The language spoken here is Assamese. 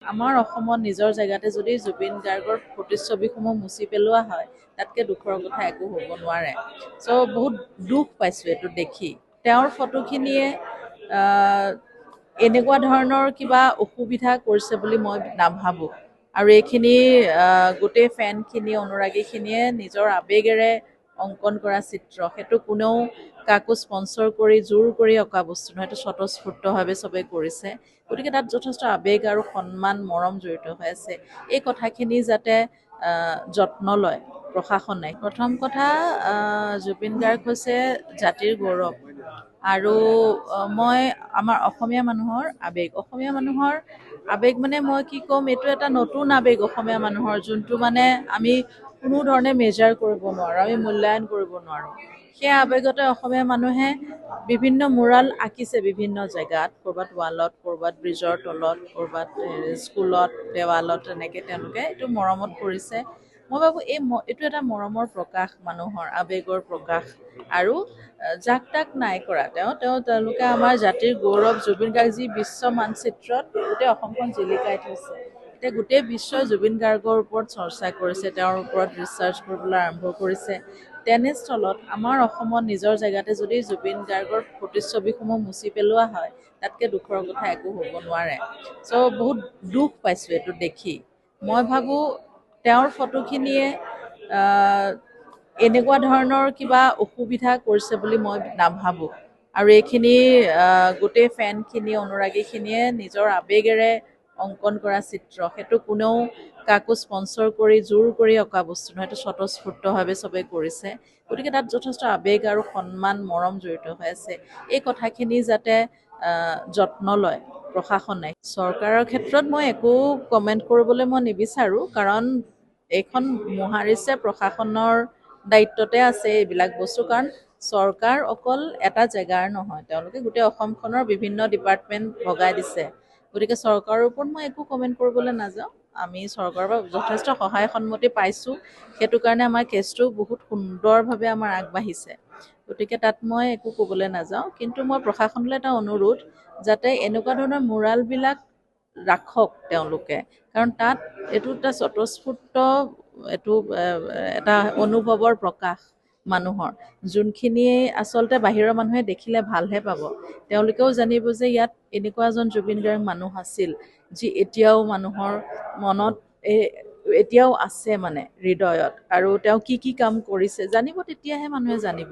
আমাৰ অসমত নিজৰ জেগাতে যদি জুবিন গাৰ্গৰ প্ৰতিচ্ছবিসমূহ মুচি পেলোৱা হয় তাতকৈ দুখৰ কথা একো হ'ব নোৱাৰে। চ' বহুত দুখ পাইছোঁ এইটো দেখি। তেওঁৰ ফটোখিনিয়ে এনেকুৱা ধৰণৰ কিবা অসুবিধা কৰিছে বুলি মই নাভাবোঁ। আৰু এইখিনি গোটেই ফেনখিনি অনুৰাগীখিনিয়ে নিজৰ আৱেগেৰে অংকন কৰা চিত্ৰ, সেইটো কোনেও কাকো স্পন্সৰ কৰি জোৰ কৰি অঁকা বস্তু নহয়, এইটো স্বতঃস্ফূৰ্তভাৱে চবেই কৰিছে। গতিকে তাত যথেষ্ট আৱেগ আৰু সন্মান মৰম জড়িত হৈ আছে। এই কথাখিনি যাতে যত্ন লয় প্ৰশাসনে। প্ৰথম কথা, জুবিন গাৰ্গ হৈছে জাতিৰ গৌৰৱ আৰু মই আমাৰ অসমীয়া মানুহৰ আৱেগ মানে মই কি ক'ম, এইটো এটা নতুন আৱেগ অসমীয়া মানুহৰ, যোনটো মানে আমি কোনো ধৰণে মেজাৰ কৰিব নোৱাৰোঁ, আমি মূল্যায়ন কৰিব নোৱাৰোঁ। সেই আৱেগতে অসমীয়া মানুহে বিভিন্ন মুৰাল আঁকিছে বিভিন্ন জেগাত, ক'ৰবাত ৱালত, ক'ৰবাত ব্ৰিজৰ তলত, ক'ৰবাত স্কুলত দেৱালত, তেনেকৈ তেওঁলোকে এইটো মৰমত কৰিছে। মই ভাবোঁ এইটো এটা মৰমৰ প্ৰকাশ, মানুহৰ আৱেগৰ প্ৰকাশ। আৰু যাক তাক নাই কৰা, তেওঁলোকে আমাৰ জাতিৰ গৌৰৱ। জুবিন গাৰ্গ যি বিশ্ব মানচিত্ৰত গোটেই অসমখন জিলিকাই থৈছে। এতিয়া গোটেই বিশ্বই জুবিন গাৰ্গৰ ওপৰত চৰ্চা কৰিছে, তেওঁৰ ওপৰত ৰিচাৰ্চ কৰিবলৈ আৰম্ভ কৰিছে। তেনেস্থলত আমাৰ অসমত নিজৰ জেগাতে যদি জুবিন গাৰ্গৰ প্ৰতিচ্ছবিসমূহ মুচি পেলোৱা হয় তাতকৈ দুখৰ কথা একো হ'ব নোৱাৰে। চ' বহুত দুখ পাইছোঁ এইটো দেখি। মই ভাবোঁ তেওঁৰ ফটোখিনিয়ে এনেকুৱা ধৰণৰ কিবা অসুবিধা কৰিছে বুলি মই নাভাবোঁ। আৰু এইখিনি গোটেই ফেনখিনি অনুৰাগীখিনিয়ে নিজৰ আৱেগেৰে অংকন কৰা চিত্ৰ, সেইটো কোনেও কাকো স্পন্সৰ কৰি জোৰ কৰি অঁকা বস্তু নহয়, এইটো স্বতঃস্ফূৰ্তভাৱে চবেই কৰিছে। গতিকে তাত যথেষ্ট আৱেগ আৰু সন্মান মৰম জড়িত হৈ আছে। এই কথাখিনি যাতে যত্ন লয় প্ৰশাসনে। চৰকাৰৰ ক্ষেত্ৰত মই একো কমেণ্ট কৰিবলৈ মই নিবিচাৰোঁ, কাৰণ এইখন মহাৰিছে প্ৰশাসনৰ দায়িত্বতে আছে এইবিলাক বস্তু। কাৰণ চৰকাৰ অকল এটা জেগাৰ নহয়, তেওঁলোকে গোটেই অসমখনৰ বিভিন্ন ডিপাৰ্টমেণ্ট ভগাই দিছে। গতিকে চৰকাৰৰ ওপৰত মই একো কমেণ্ট কৰিবলৈ নাযাওঁ। আমি চৰকাৰৰ পৰা যথেষ্ট সহায় সন্মতি পাইছোঁ, সেইটো কাৰণে আমাৰ কেছটো বহুত সুন্দৰভাৱে আমাৰ আগবাঢ়িছে। গতিকে তাত মই একো ক'বলৈ নাযাওঁ। কিন্তু মই প্ৰশাসনলৈ এটা অনুৰোধ, যাতে এনেকুৱা ধৰণৰ মুৰালবিলাক ৰাখক তেওঁলোকে, কাৰণ তাত এইটো এটা স্বতঃস্ফূৰ্ত এইটো এটা অনুভৱৰ প্ৰকাশ মানুহৰ, যোনখিনিয়ে আচলতে বাহিৰৰ মানুহে দেখিলে ভালহে পাব। তেওঁলোকেও জানিব যে ইয়াত এনেকুৱা এজন জুবিন গাৰ্গ মানুহ আছিল, যি এতিয়াও মানুহৰ মনত এতিয়াও আছে, মানে হৃদয়ত। আৰু তেওঁ কি কি কাম কৰিছে জানিব, তেতিয়াহে মানুহে জানিব।